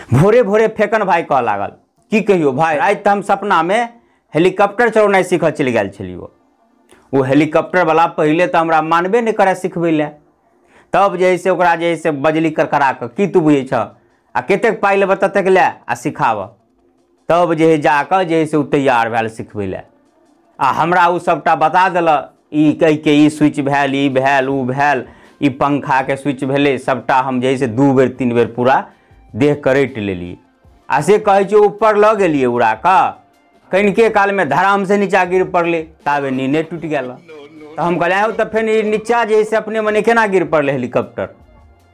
भोरे भोरे फेकन भाई कह लागल की कहियो भाई आज तो हम सपना में हेलीकॉप्टर चलौनाइ सीख चलि गेल छलियो। वो हेलीकॉप्टर वाला पहले तो हमरा मानबे नहीं करे सिखबै ले, तब जे है से ओकरा जे है से बजली करकरा के की तू बुझे छ आ कतेक पाई लेब ततेक ले आ सिखाब, तब जे है जाकर जे है से तैयार भेल सिखबै ले। आ हमरा उ सबटा बता देल ई कह के ई स्विच भेल ई भेल उ भेल ई पंखा के स्विच भेले, सबटा हम जे है से 2 बेर 3 बेर पूरा देह करैट लेलिए। आ से कहे छो ऊपर ल गेलिए उड़ा का कनिके काल में धराम से नीचा गिर पड़ले, ताबे नीने टूट गेल। तो हम कहले तो फिर नीचा जे से अपने मने केना गिर पड़ले हेलीकॉप्टर।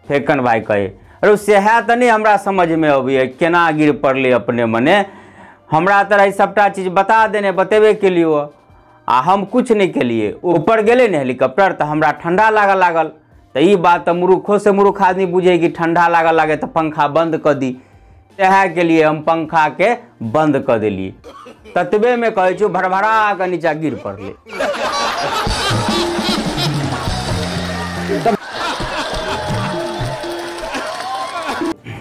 फेकन भाई कहे अरे सेहा तो नहीं हमरा समझ में अबैए केना गिर पड़ले अपने मने, हमरा तरह सबटा चीज बता देने बतेबे के लिए आ हम कुछ नहीं के लिए। ऊपर गेले ने हेलीकॉप्टर तो हमरा ठंडा लागल तो ई बात तो मूर्खों से मूर्ख आदमी बुझे कि ठंडा लागे तो पंखा बंद कर दी, तह के लिए हम पंखा के बंद कर दिलिए। ततबे में कहे छो भरभरा के नीचा गिर पड़ले।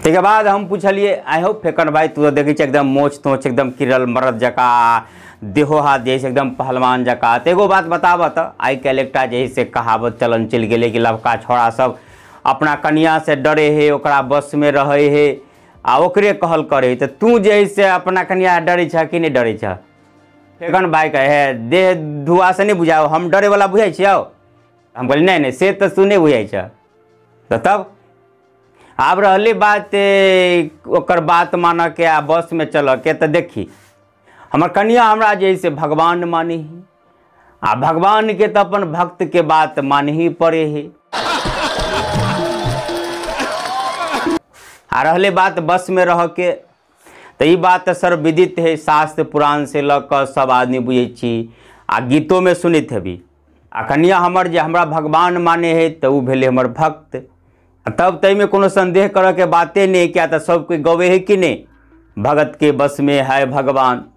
ठीक बाद हम पूछलिए आई हो फेकन भाई तू तो देखे एकदम मोच तोच एकदम किरल मरद जका देहो हाथ जैसे एकदम पहलवान जका। तो एगो बात बताब तो आई काल्हि एकटा जैसे कहावत चलन चल गए कि लड़का छोड़ा सब अपना कनिया से डरे है ओकरा बस में रहे है आ ओकरे कहल करे, तो तू जैसे अपना कनिया डरे छ कि नहीं डरे छ। फेकन भाई कहे देह धुआ से नहीं बुझाओ हम डरे वाला बुझाई छियो। हम कहली नहीं से तो तू नहीं बुझाई छ। तो तब आब रहले बात ओकर बात मान के आ बस में चल के तो देखी हमर कनिया हमरा जैसे भगवान मानी ही आ भगवान के तो अपन भक्त के बात मान ही पड़े है। आ रहले बात बस में रह के तो ये बात तो सर्वविदित है, शास्त्र पुराण से लग कर सब आदमी बुझे छी आ गीतों में सुनित हेबी। आ कनिया हमर जे हमरा भगवान माने है तो उ भेले हमर भक्त। तब तय में कोनो संदेह करे के बातें नहीं, क्या तो सब कोई गवे है कि नहीं भगत के बस में है भगवान।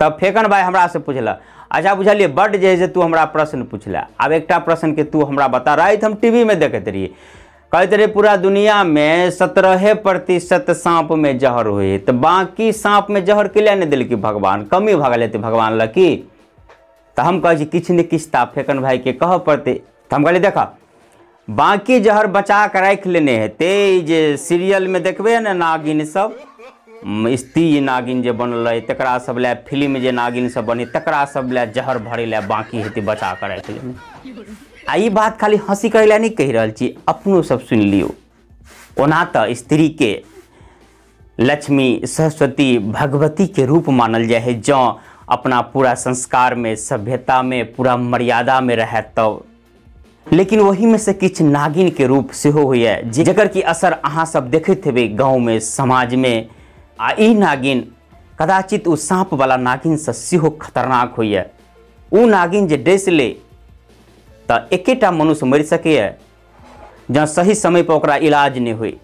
तब फेकन भाई हमरा से पूछला अच्छा बुझलिए बड जे है तू हमरा प्रश्न पूछला। अब एकटा प्रश्न के तू हमरा बता रहा हम टीवी में देखते रहिए कहते रहे पूरा दुनिया में 17% सांप में जहर हुए, तो बाकी सांप में जहर के लिए नहीं दिल की भगवान कमी भगल थे भगवान लकी। तो हम कहे किछ न किछ ता फेकन भाई के कह पड़ते। तो हम कहले देखा बाकी जहर बचा कर रख लेने है ते जे सीरियल में देखबे ना नागिन सब स्त्री नागिन जे बनल है तकरा सब ले फिल्म जे नागिन सब बनी तकरा सब ले जहर भरे ले बाकी हेते बचा कर रख लेने। आ ई बात खाली हंसी करे ला नहीं कह रहल छी, अपनो सब सुन लियो। ओना तो स्त्री के लक्ष्मी सरस्वती भगवती के रूप मानल जाए है जो अपना पूरा संस्कार में सभ्यता में पूरा मर्यादा में रहे तब। लेकिन वही में से किछ नागिन के रूप से हुए जकर की असर अहाँ सब देखते हेबे गाँव में समाज में। आ ई नागिन कदाचित उ सांप वाला नागिन से सेहो खतरनाक होइए। उ नागिन जे डस ले तो एकेटा मनुष्य मर सके जहाँ सही समय पर ओकरा इलाज नहीं हुई।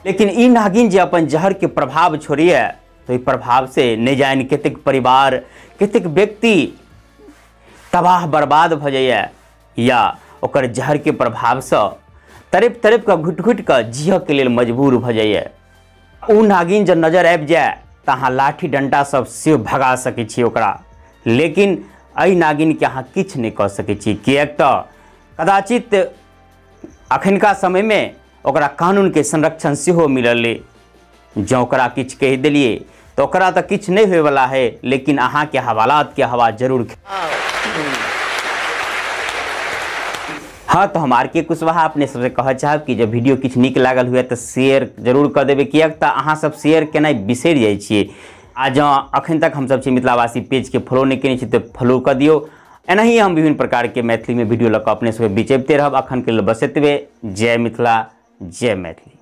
लेकिन ई नागिन जे अपन जहर के प्रभाव छोड़िए तो ई प्रभाव से नहीं जान कतेक परिवार कतेक व्यक्ति तबाह बर्बाद भ जाइए या ओकर जहर के प्रभाव से तड़प के घुट के जिय के लिए मजबूर भ जाइए। उ नागिन जब नजर आबि जाए तो अहाँ लाठी डंटा सब से भगा सकै छी ओकरा, लेकिन एहि नागिन के अहाँ किछ नहीं कह सकै छी किएक तो कदाचित अखनका समय में ओकरा कानून के संरक्षण सेहो मिलल। जो ओकरा किछ कह दिलिए तो ओकरा तो किछ नहीं होए वाला है, लेकिन अहाँ के हवालात के हवा जरूर। हाँ तो हमार के कुशवाहा अपने सबसे कह चाहब कि जब वीडियो किछ निक लागल हुए तो शेयर जरूर कर देवे किएक तो अहाँ सब शेयर केना बिसरि जाइ छियै। आ जँ अखन तक हम सब छी मिथिलावासी पेज के फॉलो नहीं केने छी तो फॉलो कर दियो। एनाही हम विभिन्न प्रकार के मैथिली में वीडियो लऽ कऽ अपने सब बिचैबते रहब। अखन के लिए बस एतबे। जय मिथिला जय मैथिली।